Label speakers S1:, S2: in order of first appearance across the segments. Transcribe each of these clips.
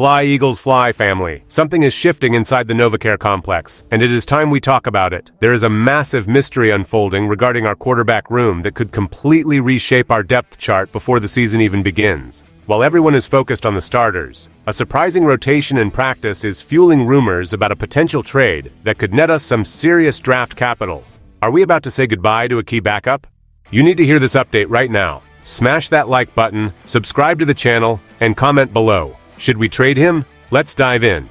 S1: Fly, Eagles, fly, family. Something is shifting inside the NovaCare complex, and it is time we talk about it. There is a massive mystery unfolding regarding our quarterback room that could completely reshape our depth chart before the season even begins. While everyone is focused on the starters, a surprising rotation in practice is fueling rumors about a potential trade that could net us some serious draft capital. Are we about to say goodbye to a key backup? You need to hear this update right now. Smash that like button, subscribe to the channel, and comment below. Should we trade him? Let's dive in.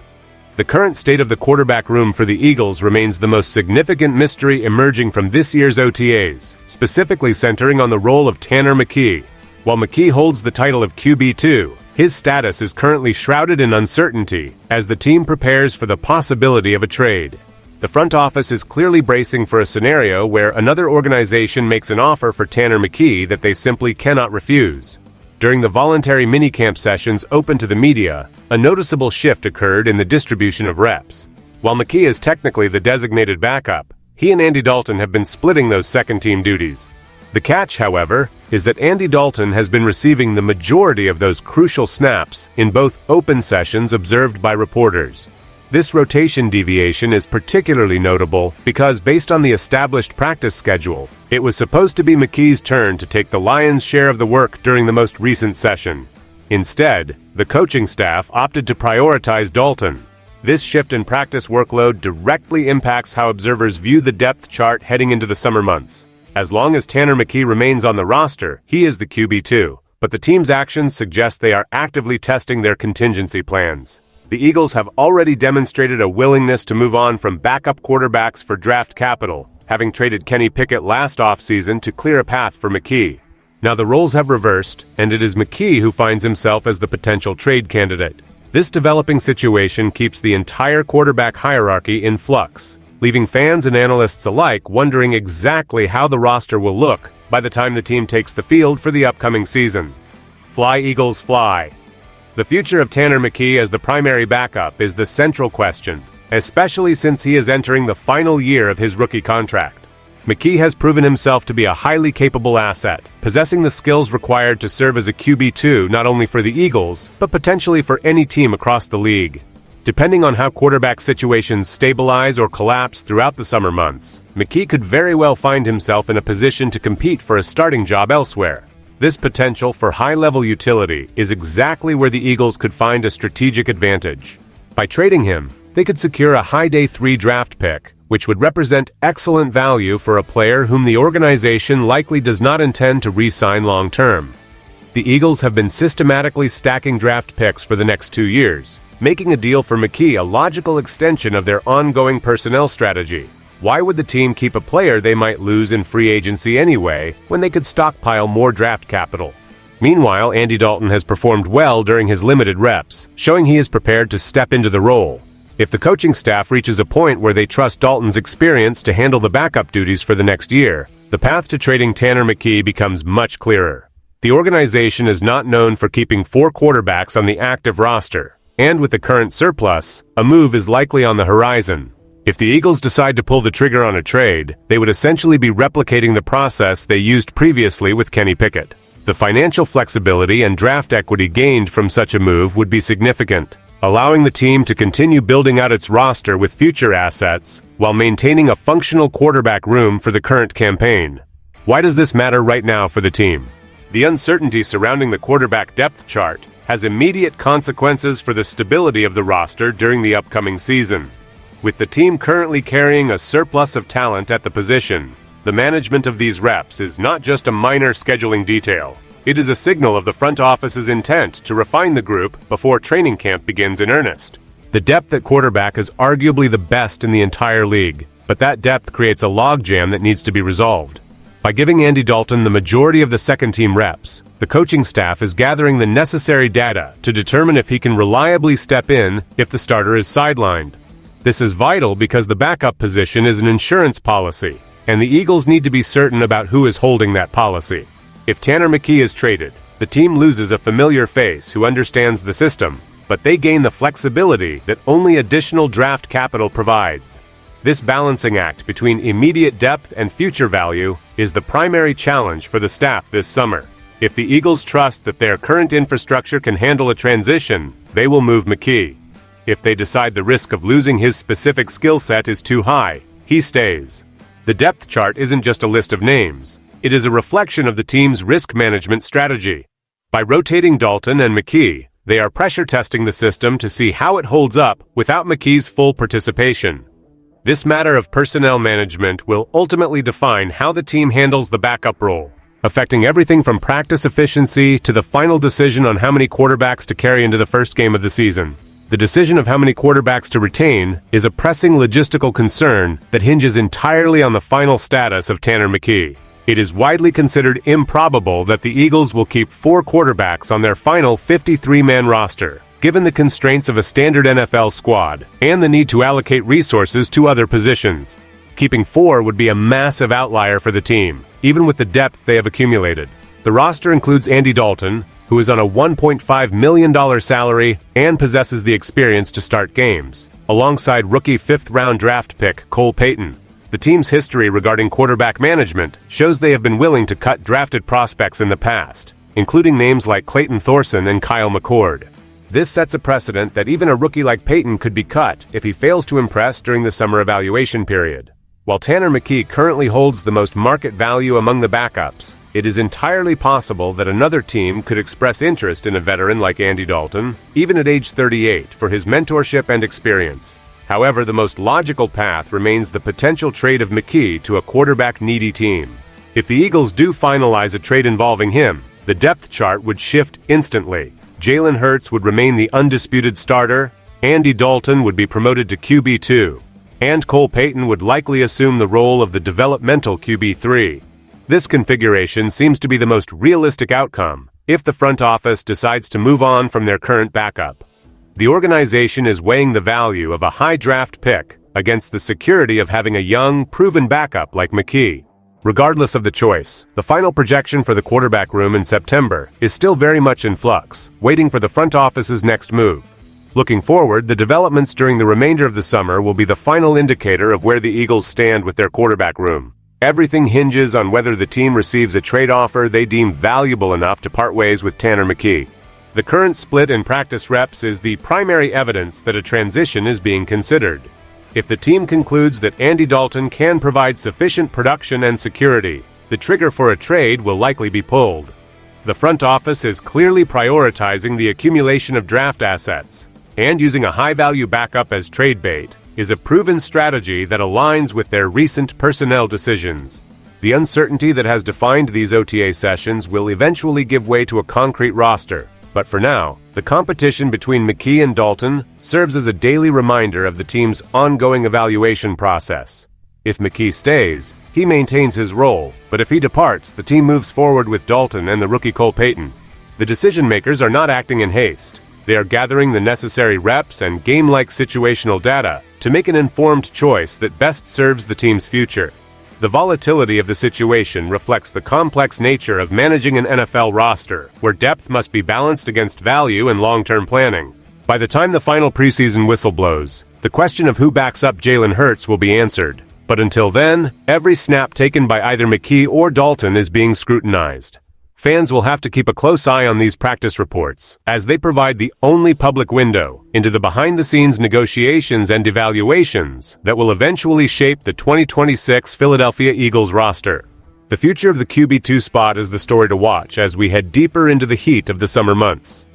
S1: The current state of the quarterback room for the Eagles remains the most significant mystery emerging from this year's OTAs, specifically centering on the role of Tanner McKee. While McKee holds the title of QB2, his status is currently shrouded in uncertainty as the team prepares for the possibility of a trade. The front office is clearly bracing for a scenario where another organization makes an offer for Tanner McKee that they simply cannot refuse. During the voluntary minicamp sessions open to the media, a noticeable shift occurred in the distribution of reps. While McKee is technically the designated backup, he and Andy Dalton have been splitting those second-team duties. The catch, however, is that Andy Dalton has been receiving the majority of those crucial snaps in both open sessions observed by reporters. This rotation deviation is particularly notable because, based on the established practice schedule, it was supposed to be McKee's turn to take the lion's share of the work during the most recent session. Instead, the coaching staff opted to prioritize Dalton. This shift in practice workload directly impacts how observers view the depth chart heading into the summer months. As long as Tanner McKee remains on the roster, he is the QB2, but the team's actions suggest they are actively testing their contingency plans. The Eagles have already demonstrated a willingness to move on from backup quarterbacks for draft capital, having traded Kenny Pickett last offseason to clear a path for McKee. Now the roles have reversed, and it is McKee who finds himself as the potential trade candidate. This developing situation keeps the entire quarterback hierarchy in flux, leaving fans and analysts alike wondering exactly how the roster will look by the time the team takes the field for the upcoming season. Fly, Eagles, fly. The future of Tanner McKee as the primary backup is the central question, especially since he is entering the final year of his rookie contract. McKee has proven himself to be a highly capable asset, possessing the skills required to serve as a QB2 not only for the Eagles, but potentially for any team across the league. Depending on how quarterback situations stabilize or collapse throughout the summer months, McKee could very well find himself in a position to compete for a starting job elsewhere. This potential for high-level utility is exactly where the Eagles could find a strategic advantage. By trading him, they could secure a high day 3 draft pick, which would represent excellent value for a player whom the organization likely does not intend to re-sign long-term. The Eagles have been systematically stacking draft picks for the next 2 years, making a deal for McKee a logical extension of their ongoing personnel strategy. Why would the team keep a player they might lose in free agency anyway, when they could stockpile more draft capital? Meanwhile, Andy Dalton has performed well during his limited reps, showing he is prepared to step into the role. If the coaching staff reaches a point where they trust Dalton's experience to handle the backup duties for the next year, the path to trading Tanner McKee becomes much clearer. The organization is not known for keeping 4 quarterbacks on the active roster, and with the current surplus, a move is likely on the horizon. If the Eagles decide to pull the trigger on a trade, they would essentially be replicating the process they used previously with Kenny Pickett. The financial flexibility and draft equity gained from such a move would be significant, allowing the team to continue building out its roster with future assets while maintaining a functional quarterback room for the current campaign. Why does this matter right now for the team? The uncertainty surrounding the quarterback depth chart has immediate consequences for the stability of the roster during the upcoming season. With the team currently carrying a surplus of talent at the position, the management of these reps is not just a minor scheduling detail. It is a signal of the front office's intent to refine the group before training camp begins in earnest. The depth at quarterback is arguably the best in the entire league, but that depth creates a logjam that needs to be resolved. By giving Andy Dalton the majority of the second-team reps, the coaching staff is gathering the necessary data to determine if he can reliably step in if the starter is sidelined. This is vital because the backup position is an insurance policy, and the Eagles need to be certain about who is holding that policy. If Tanner McKee is traded, the team loses a familiar face who understands the system, but they gain the flexibility that only additional draft capital provides. This balancing act between immediate depth and future value is the primary challenge for the staff this summer. If the Eagles trust that their current infrastructure can handle a transition, they will move McKee. If they decide the risk of losing his specific skill set is too high, he stays. The depth chart isn't just a list of names. It is a reflection of the team's risk management strategy. By rotating Dalton and McKee, they are pressure testing the system to see how it holds up without McKee's full participation. This matter of personnel management will ultimately define how the team handles the backup role, affecting everything from practice efficiency to the final decision on how many quarterbacks to carry into the first game of the season. The decision of how many quarterbacks to retain is a pressing logistical concern that hinges entirely on the final status of Tanner McKee. It is widely considered improbable that the Eagles will keep 4 quarterbacks on their final 53-man roster, given the constraints of a standard NFL squad and the need to allocate resources to other positions. Keeping 4 would be a massive outlier for the team, even with the depth they have accumulated. The roster includes Andy Dalton, who is on a $1.5 million salary and possesses the experience to start games, alongside rookie 5th-round draft pick Cole Payton. The team's history regarding quarterback management shows they have been willing to cut drafted prospects in the past, including names like Clayton Thorson and Kyle McCord. This sets a precedent that even a rookie like Payton could be cut if he fails to impress during the summer evaluation period. While Tanner McKee currently holds the most market value among the backups, it is entirely possible that another team could express interest in a veteran like Andy Dalton, even at age 38, for his mentorship and experience. However, the most logical path remains the potential trade of McKee to a quarterback-needy team. If the Eagles do finalize a trade involving him, the depth chart would shift instantly. Jalen Hurts would remain the undisputed starter, Andy Dalton would be promoted to QB2, and Cole Payton would likely assume the role of the developmental QB3. This configuration seems to be the most realistic outcome if the front office decides to move on from their current backup. The organization is weighing the value of a high draft pick against the security of having a young, proven backup like McKee. Regardless of the choice, the final projection for the quarterback room in September is still very much in flux, waiting for the front office's next move. Looking forward, the developments during the remainder of the summer will be the final indicator of where the Eagles stand with their quarterback room. Everything hinges on whether the team receives a trade offer they deem valuable enough to part ways with Tanner McKee. The current split in practice reps is the primary evidence that a transition is being considered. If the team concludes that Andy Dalton can provide sufficient production and security, the trigger for a trade will likely be pulled. The front office is clearly prioritizing the accumulation of draft assets, and using a high-value backup as trade bait is a proven strategy that aligns with their recent personnel decisions. The uncertainty that has defined these OTA sessions will eventually give way to a concrete roster. But for now, the competition between McKee and Dalton serves as a daily reminder of the team's ongoing evaluation process. If McKee stays, he maintains his role, but if he departs, the team moves forward with Dalton and the rookie Cole Payton. The decision-makers are not acting in haste. They are gathering the necessary reps and game-like situational data to make an informed choice that best serves the team's future. The volatility of the situation reflects the complex nature of managing an NFL roster, where depth must be balanced against value and long-term planning. By the time the final preseason whistle blows, the question of who backs up Jalen Hurts will be answered. But until then, every snap taken by either McKee or Dalton is being scrutinized. Fans will have to keep a close eye on these practice reports, as they provide the only public window into the behind-the-scenes negotiations and evaluations that will eventually shape the 2026 Philadelphia Eagles roster. The future of the QB2 spot is the story to watch as we head deeper into the heat of the summer months.